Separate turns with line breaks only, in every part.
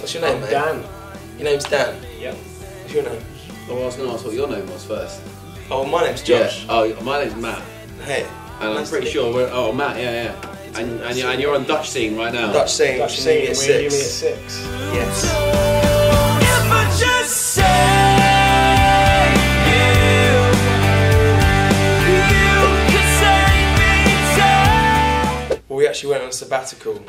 What's your name, mate?
Dan.
Your name's Dan?
Yep.
What's your name?
Oh, I was going to ask what your name was first.
Oh, my name's Josh.
Yeah. Oh, my name's Matt.
Hey.
And I'm pretty sure we're... Oh, Matt, yeah. And you're on Dutch scene right now.
Dutch scene,
Dutch scene,
at
we're uni
6.
at 6.
Yes.
If I just say you could save me time.
Well, we actually went on a sabbatical.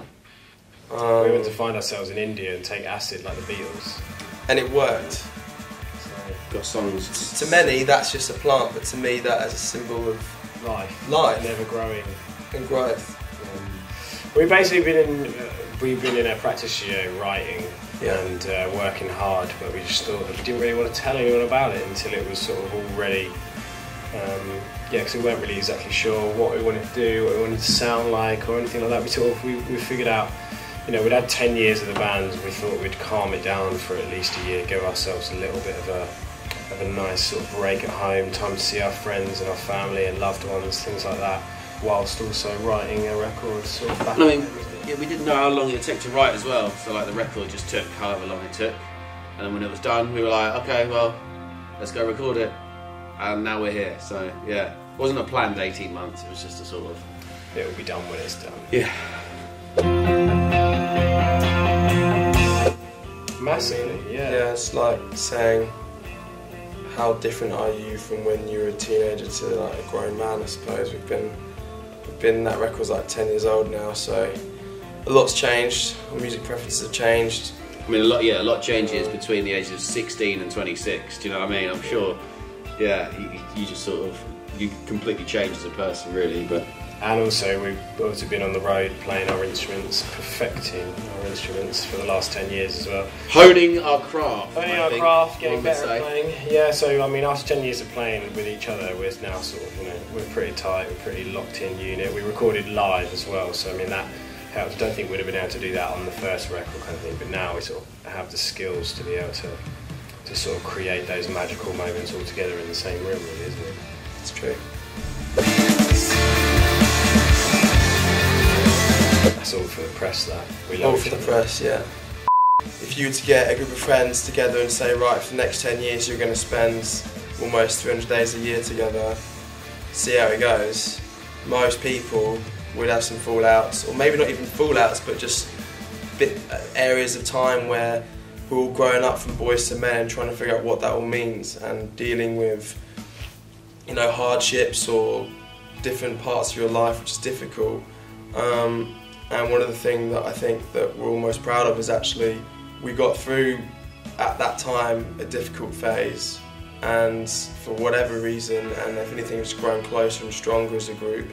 We went to find ourselves in India and take acid like the Beatles.
And it worked.
Got songs.
To many, that's just a plant, but to me, that is a symbol of
Life. Never growing.
And growth.
We've basically been in our practice studio writing and working hard, but we just thought that we didn't really want to tell anyone about it until it was sort of all ready. Because we weren't really exactly sure what we wanted to do, what we wanted to sound like, or anything like that. We figured out, we'd had 10 years of the band. We thought we'd calm it down for at least a year, give ourselves a little bit of a nice sort of break at home, time to see our friends and our family and loved ones, things like that, whilst also writing a record sort of back.
I mean, we didn't know how long it would take to write as well, so like the record just took however long it took, and then when it was done we were like, okay, well, let's go record it, and now we're here. So yeah, it wasn't a planned 18 months, it was just a sort of...
It will be done when it's done.
Yeah.
Massively, yeah.
Yeah, it's like saying, how different are you from when you were a teenager to like a grown man, I suppose. That record's like 10 years old now, so a lot's changed. Our music preferences have changed.
I mean, a lot changes between the ages of 16 and 26, do you know what I mean? I'm sure, yeah, you just sort of, you completely change as a person really, but...
And also we've obviously been on the road playing our instruments, perfecting our instruments for the last 10 years as well.
Honing our craft.
Getting better at playing. Yeah, so I mean after 10 years of playing with each other, we're now sort of, we're pretty tight, we're pretty locked in unit. We recorded live as well, so I mean that helps. I don't think we'd have been able to do that on the first record kind of thing, but now we sort of have the skills to be able to sort of create those magical moments all together in the same room, really, isn't it?
It's true.
That's all for the press, that. We love
all for the press, yeah. If you were to get a group of friends together and say, right, for the next 10 years you're going to spend almost 300 days a year together, see how it goes, most people would have some fallouts, or maybe not even fallouts, but just areas of time where we're all growing up from boys to men and trying to figure out what that all means, and dealing with, hardships or different parts of your life which is difficult. And one of the things that I think that we're all most proud of is actually we got through at that time a difficult phase, and for whatever reason, and if anything, it's grown closer and stronger as a group,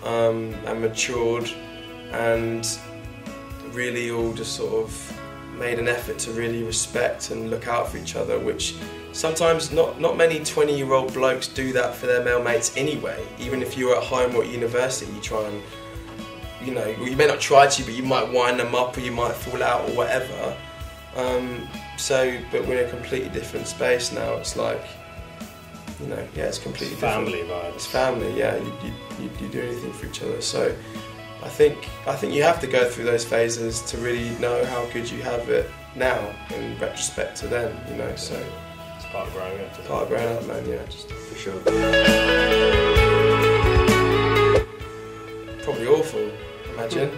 and matured, and really all just sort of made an effort to really respect and look out for each other, which sometimes not many 20-year-old blokes do that for their male mates anyway. Even if you're at home or at university, you try and, you may not try to, but you might wind them up or you might fall out or whatever. But we're in a completely different space now. It's like, it's completely
family
different.
vibes.
It's family, yeah. You do anything for each other. So I think you have to go through those phases to really know how good you have it now in retrospect to then, So
it's part of growing up.
Part of growing up, man. Yeah, just
for sure.
Probably awful. Imagine.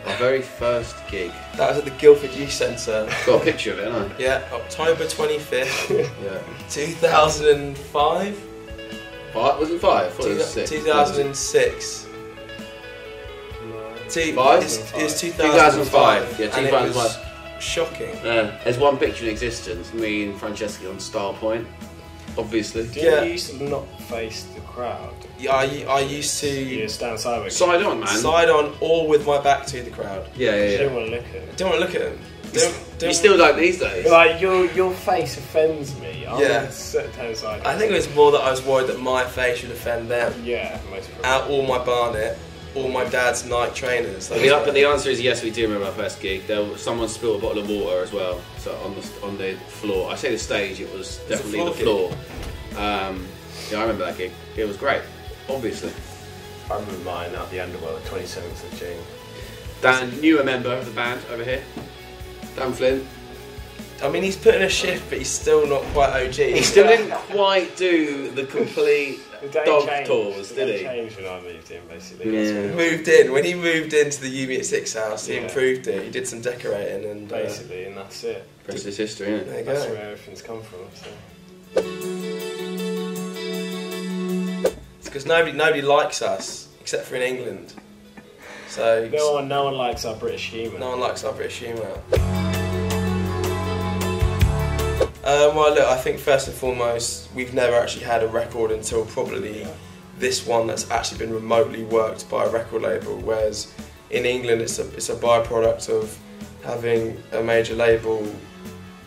Our very first gig.
That was at the Guildford Youth Centre.
Got a picture of it, haven't I?
Yeah, October 25th,
yeah.
2005.
Was it 5? I thought it was 6.
2006.
It
was 2005.
Yeah, 2005.
And it was shocking.
There's one picture in existence, me and Francesca on Star Point, obviously.
You used to not face the crowd?
Yeah, I used to...
You stand sideways?
Side on, man.
Side on, or with my back to the crowd.
Yeah.
You don't want to look at them.
Don't want to look at them.
You still don't these days?
Like, your face offends me. I
yeah.
Turn side on.
I think it was more that I was worried that my face would offend them.
Yeah, most probably.
Out all my barnet, all my dad's Nike trainers.
But the answer is yes, we do remember our first gig. Someone spilled a bottle of water as well, so on the floor. I say the stage, it was definitely the floor. Yeah, I remember that gig. It was great, obviously.
I remember mine at the Underworld, 27th of June.
Dan, newer member of the band over here. Dan Flynn.
I mean, he's put in a shift, but he's still not quite OG.
He still didn't quite do the complete dog tours, did he?
He changed when I moved in, basically.
Yeah.
When he moved into the Umi at 6 house, he improved it. He did some decorating and
basically, and that's it.
Rest is history, isn't it?
There you
That's
go.
where everything's come from. So.
It's because nobody likes us except for in England. So
No one likes our British humour.
no one likes our British humour. Well, look, I think first and foremost, we've never actually had a record until probably this one that's actually been remotely worked by a record label. Whereas in England, it's a byproduct of having a major label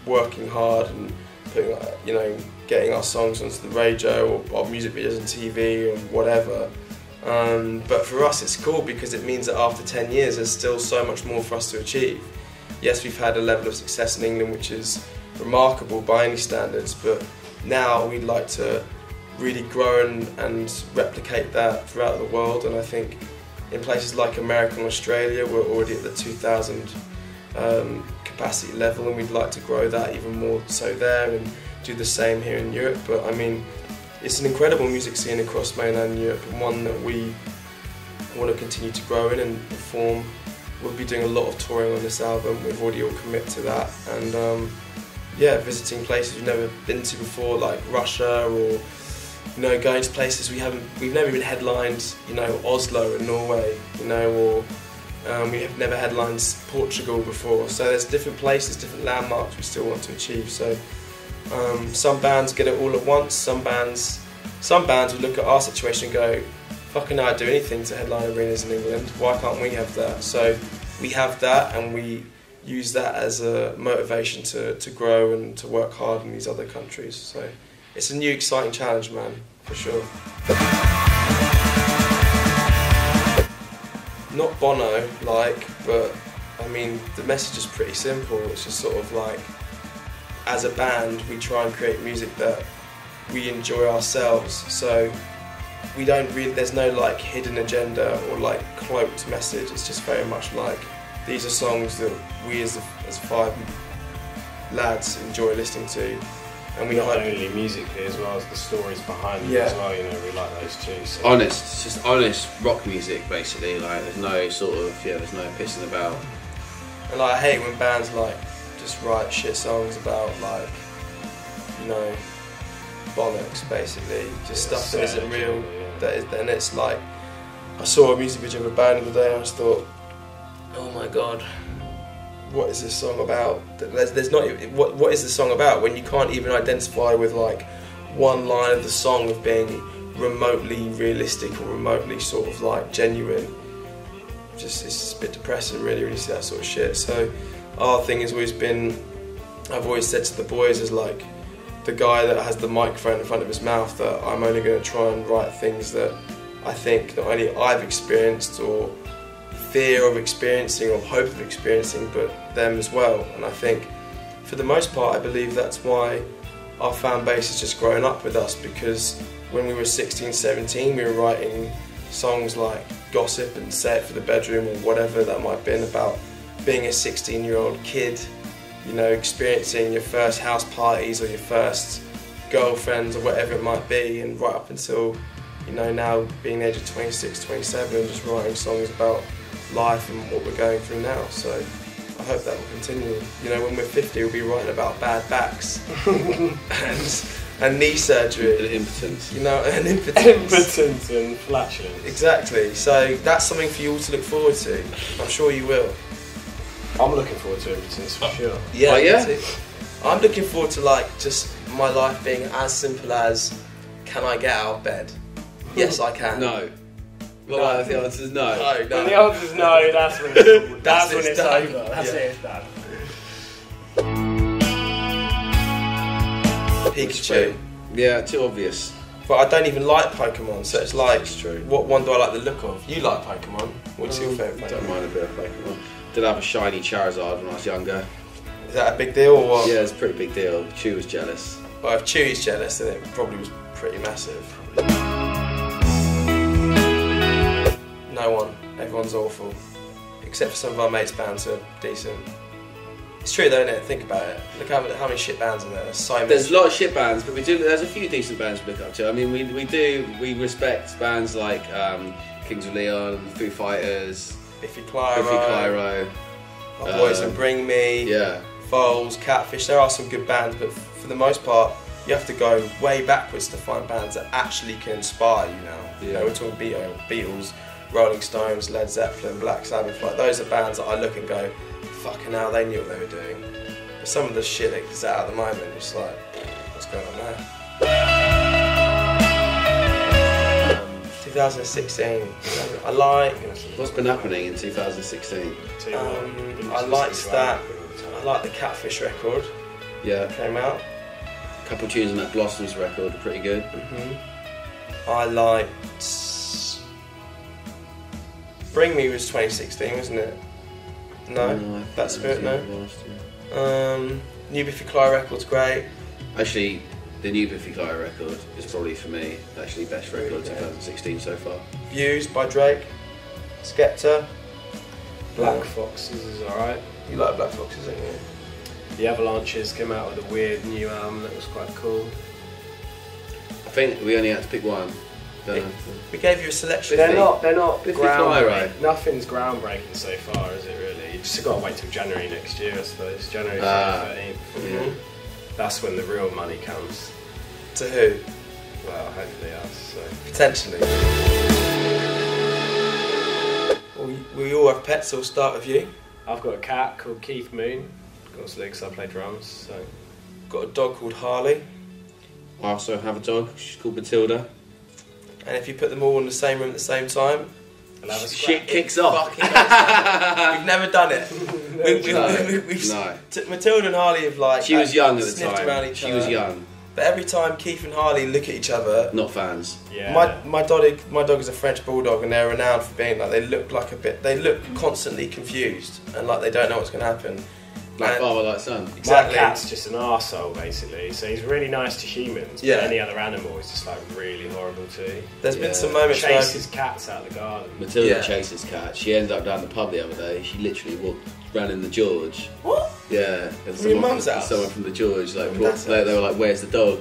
working hard and putting, getting our songs onto the radio or music videos on TV and whatever. But for us, it's cool because it means that after 10 years, there's still so much more for us to achieve. Yes, we've had a level of success in England which is remarkable by any standards, but now we'd like to really grow and replicate that throughout the world. And I think in places like America and Australia, we're already at the 2,000 capacity level, and we'd like to grow that even more so there and do the same here in Europe. But I mean, it's an incredible music scene across mainland Europe, and one that we want to continue to grow in and perform. We'll be doing a lot of touring on this album. We've already all committed to that, and visiting places we've never been to before, like Russia, or going to places we've never even headlined, Oslo in Norway, or we have never headlined Portugal before. So there's different places, different landmarks we still want to achieve. So some bands get it all at once. Some bands would look at our situation and go, fucking I'd do anything to headline arenas in England. Why can't we have that? So we have that, and we use that as a motivation to grow and to work hard in these other countries. So it's a new exciting challenge, man, for sure. Not Bono but I mean the message is pretty simple. It's just sort of like, as a band, we try and create music that we enjoy ourselves. So we don't really, there's no like hidden agenda or like cloaked message. It's just very much like, these are songs that we as 5 lads enjoy listening to, and we
not only musically as well as the stories behind them as well. We like those too. So.
Honest, it's just honest rock music basically. Like there's no sort of there's no pissing about.
And like, I hate when bands like just write shit songs about like bollocks basically, just stuff that isn't real. And it's like, I saw a music video of a band the other day and I just thought, oh my god, what is this song about? There's not what is the song about when you can't even identify with like one line of the song of being remotely realistic or remotely sort of like genuine. It's just a bit depressing really when you see that sort of shit. So our thing has always been, I've always said to the boys, is like the guy that has the microphone in front of his mouth, that I'm only going to try and write things that I think not only I've experienced or fear of experiencing or hope of experiencing, but them as well. And I think for the most part, I believe that's why our fan base has just grown up with us, because when we were 16, 17, we were writing songs like Gossip and Say It for the Bedroom or whatever that might have been, about being a 16-year-old kid, experiencing your first house parties or your first girlfriends or whatever it might be, and right up until, now being the age of 26, 27, and just writing songs about life and what we're going through now. So I hope that will continue. When we're 50, we'll be writing about bad backs and knee surgery.
And impotence.
And impotence.
Impotence and flatulence.
Exactly. So that's something for you all to look forward to. I'm sure you will.
I'm looking forward to impotence for sure.
Yeah,
oh, yeah?
Me too. I'm looking forward to just my life being as simple as, can I get out of bed? Yes, I can.
No. Well, the answer is no.
No.
When the answer is no, that's when it's, that's when it's
done.
over. That's it, it's done.
Pikachu.
Yeah, too obvious.
But I don't even like Pokémon, so it's like,
That's true.
What one do I like the look of? You like Pokémon. What's your favourite Pokémon?
Don't mind a bit of Pokémon. Did have a shiny Charizard when I was younger.
Is that a big deal or what?
Yeah, it's a pretty big deal. Chew was jealous.
Well, if Chewie's jealous, then it probably was pretty massive. No one. Everyone's awful. Except for some of our mates' bands who are decent. It's true though, isn't it? Think about it. Look how many shit bands are there. There's so many.
There's a lot of shit bands, but there's a few decent bands we look up to. I mean, we respect bands like Kings of Leon, Foo Fighters,
Biffy Clyro, Our Boys and Bring Me,
yeah,
Foals, Catfish. There are some good bands, but for the most part, you have to go way backwards to find bands that actually can inspire you now.
Yeah.
You know, we're talking Beatles, Rolling Stones, Led Zeppelin, Black Sabbath. Like those are bands that I look and go, fucking hell, they knew what they were doing. But some of the shit that's out at the moment, it's like, what's going on there? 2016. I like.
What's been happening in 2016?
I liked that. I like the Catfish record.
Yeah,
That came out.
a couple of tunes on that Blossoms record are pretty good.
I liked. Bring Me was 2016, wasn't it? No, That Spirit, no. New Biffy Clyro record's great.
Actually, the new Biffy Clyro record is probably for me actually best record of 2016 so far.
Views by Drake. Skepta.
Black Foxes is alright.
You like Black Foxes, don't you?
The Avalanches came out with a weird new album that was quite cool.
I think we only had to pick one.
We gave you a selection.
They're not
Biffy
groundbreaking.
Clyro.
Nothing's groundbreaking so far, is it really? You just got to wait till January next year, I suppose. January 13th.
Mhm.
That's when the real money comes.
To who?
Well, hopefully us. So.
Potentially. Well, we all have pets, so we'll start with you.
I've got a cat called Keith Moon. Got some legs, I play drums. So.
Got a dog called Harley.
I also have a dog, she's called Matilda.
And if you put them all in the same room at the same time,
I'll have a
Shit kicks off.
We've never done it.
No.
Matilda and Harley have like.
She was young at the
sniffed around
time.
each
She
other.
was young.
But every time Keith and Harley look at each other,
Not fans.
Yeah.
my dog is a French bulldog, and they're renowned for being like they look constantly confused and like they don't know what's going to happen.
Like
And-
father, like son.
Exactly.
My cat's just an arsehole basically, so he's really nice to humans,
Yeah.
but any other animal is just like really horrible to.
There's
Yeah.
been some moments where
Chases cats out of the garden.
Matilda
Yeah.
chases cat. She ended up down the pub the other day. She literally ran in the George.
What?
Yeah. And
From your mum's house?
Someone from the George like
From
brought,
Dad's
they
house?
were like, "Where's the dog?"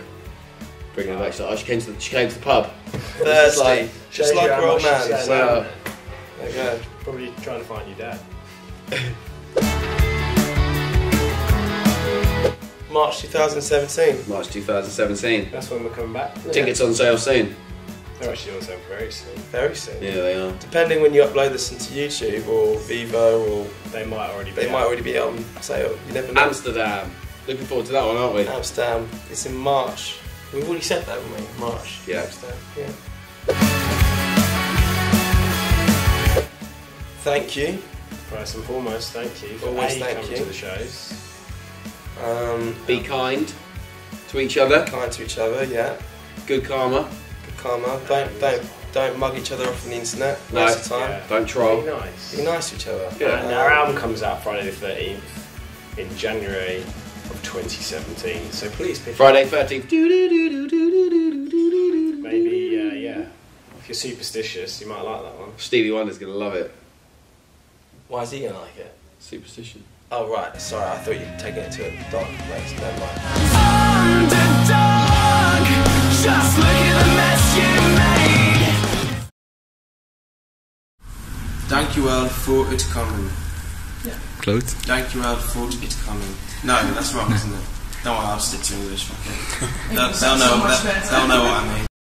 Bringing her back. She's like, "Oh, she came to the pub."
Thirsty,
like-
just
Shows
like
you
her
how
old
much
man.
she's going
So,
down
there you go.
Probably trying to find your dad.
March 2017.
March 2017.
That's when we're coming back.
Tickets on sale soon.
They're actually on sale very soon.
Very soon.
Yeah, they are.
Depending when you upload this into YouTube or Vivo, or
They might already be.
they might already be on sale. You never know.
Amsterdam. Looking forward to that one, aren't we?
Amsterdam. It's in March. We've already said that, haven't we? March.
Yeah.
Amsterdam. Yeah. Thank you.
First and foremost, thank you for
Always
A,
thank
coming
you.
to the shows.
Be kind to each other.
Kind to each other. Yeah.
Good karma.
Good karma. Don't mug each other off on the internet.
No.
Most of the time.
Yeah.
Don't troll.
Be nice.
Be nice to each other.
Yeah.
And our album comes out Friday the 13th in January of 2017. So please pick
Friday 13th.
Maybe, yeah. If you're superstitious, you might like that one.
Stevie Wonder's gonna love it.
Why is he gonna like it?
Superstition.
Oh right. Sorry, I thought you'd taken it to a dark place. Never mind.
Underdog, just look at the mess you made.
Dankjewel voor het komen.
Kloot.
Dankjewel voor het komen. No, that's wrong, isn't it? Don't worry, I'll stick to English. Okay. They'll know what I mean.